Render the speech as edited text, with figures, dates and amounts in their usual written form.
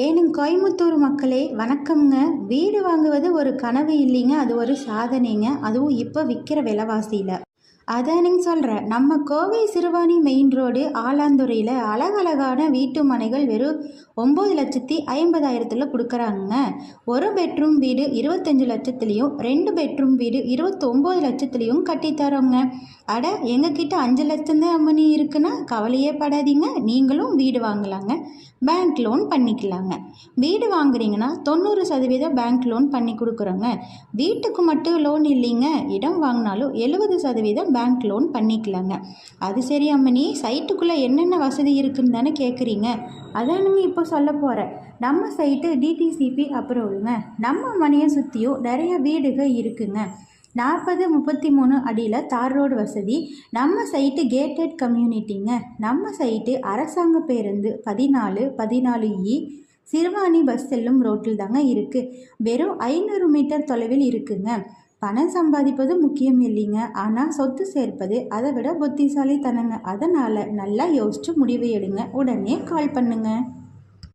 ஏனுங்க கோயமுத்தூர் மக்களே வணக்கம்ங்க. வீடு வாங்குவது ஒரு கனவு இல்லைங்க, அது ஒரு சாதனைங்க. அதுவும் இப்போ விற்கிற விலைவாசியில் அதானுங்க சொல்கிறேன். நம்ம கோவை சிறுவாணி மெயின் ரோடு ஆலாந்துறையில் அழகழகான வீட்டு மனைகள் வெறும் 9,50,000 கொடுக்குறாங்க. ஒரு பெட்ரூம் வீடு 25 லட்சத்துலேயும் 2 பெட்ரூம் வீடு 29 லட்சத்துலேயும் கட்டித்தரோங்க. அட எங்ககிட்ட 5 லட்சம் தான் அம்மனி இருக்குன்னா கவலையே படாதீங்க, நீங்களும் வீடு வாங்கலாங்க. பேங்க் லோன் பண்ணிக்கலாங்க. வீடு வாங்குறீங்கன்னா 90% பேங்க் லோன் பண்ணி கொடுக்குறோங்க. வீட்டுக்கு மட்டும் லோன் இல்லைங்க, இடம் வாங்கினாலும் 70% பேங்க் லோன் பண்ணிக்கலாங்க. அது சரி அம்மனி, சைட்டுக்குள்ளே என்னென்ன வசதி இருக்குன்னு தானே கேட்குறீங்க? அதானுங்க இப்போ சொல்ல போகிறேன். நம்ம சைட்டு டிடிசிபி அப்ரூவலுங்க. நம்ம மனையை சுற்றியும் நிறைய வீடுகள் இருக்குங்க. 40-33 அடியில் தார் ரோடு வசதி. நம்ம சைட்டு கேட்டட் கம்யூனிட்டிங்க. நம்ம சைட்டு அரசாங்க பேருந்து 14 சிறுவாணி பஸ் செல்லும் ரோட்டில் தாங்க இருக்குது. வெறும் 500 மீட்டர் தொலைவில் இருக்குங்க. பணம் சம்பாதிப்பது முக்கியம் இல்லைங்க, ஆனால் சொத்து சேர்ப்பது அதை விட புத்திசாலித்தனங்க. அதனால் நல்லா யோசிச்சு முடிவு எடுங்க. உடனே கால் பண்ணுங்க.